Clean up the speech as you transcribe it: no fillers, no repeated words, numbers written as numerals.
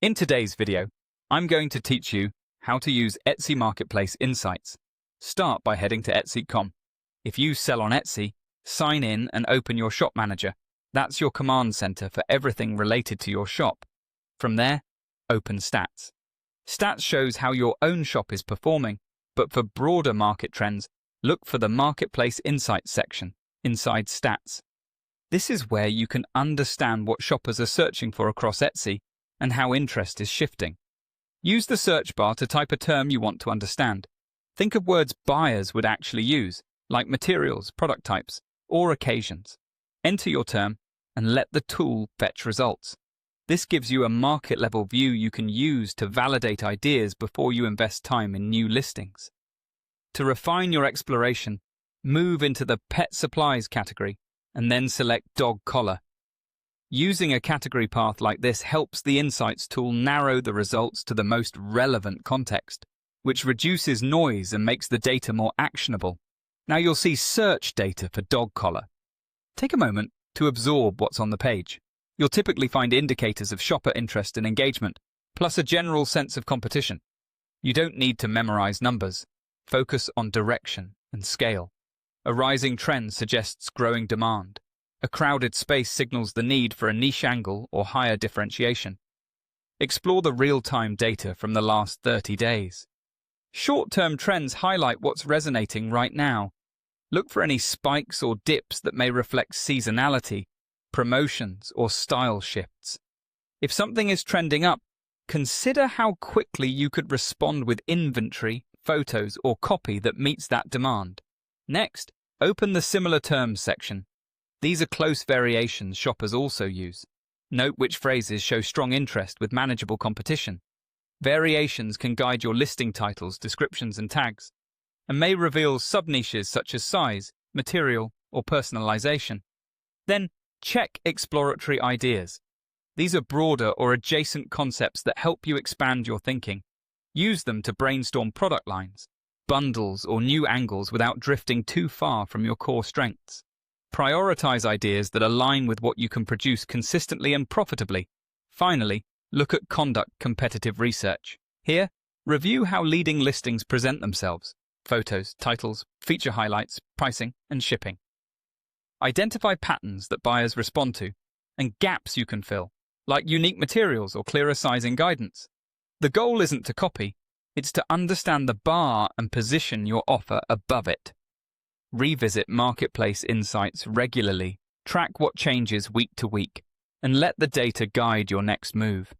In today's video, I'm going to teach you how to use Etsy Marketplace Insights. Start by heading to Etsy.com. If you sell on Etsy, sign in and open your shop manager. That's your command center for everything related to your shop. From there, open Stats. Stats shows how your own shop is performing, but for broader market trends, look for the Marketplace Insights section inside Stats. This is where you can understand what shoppers are searching for across Etsy and how interest is shifting. Use the search bar to type a term you want to understand. Think of words buyers would actually use, like materials, product types, or occasions. Enter your term and let the tool fetch results. This gives you a market-level view you can use to validate ideas before you invest time in new listings. To refine your exploration, move into the pet supplies category and then select dog collar. Using a category path like this helps the Insights tool narrow the results to the most relevant context, which reduces noise and makes the data more actionable. Now you'll see search data for dog collar. Take a moment to absorb what's on the page. You'll typically find indicators of shopper interest and engagement, plus a general sense of competition. You don't need to memorize numbers. Focus on direction and scale. A rising trend suggests growing demand. A crowded space signals the need for a niche angle or higher differentiation. Explore the real-time data from the last 30 days. Short-term trends highlight what's resonating right now. Look for any spikes or dips that may reflect seasonality, promotions, or style shifts. If something is trending up, consider how quickly you could respond with inventory, photos, or copy that meets that demand. Next, open the similar terms section. These are close variations shoppers also use. Note which phrases show strong interest with manageable competition. Variations can guide your listing titles, descriptions, and tags, and may reveal sub-niches such as size, material, or personalization. Then, check exploratory ideas. These are broader or adjacent concepts that help you expand your thinking. Use them to brainstorm product lines, bundles, or new angles without drifting too far from your core strengths. Prioritize ideas that align with what you can produce consistently and profitably. Finally, look at conduct competitive research. Here, review how leading listings present themselves: photos, titles, feature highlights, pricing, and shipping. Identify patterns that buyers respond to and gaps you can fill, like unique materials or clearer sizing guidance. The goal isn't to copy, it's to understand the bar and position your offer above it. Revisit Marketplace Insights regularly, track what changes week to week, and let the data guide your next move.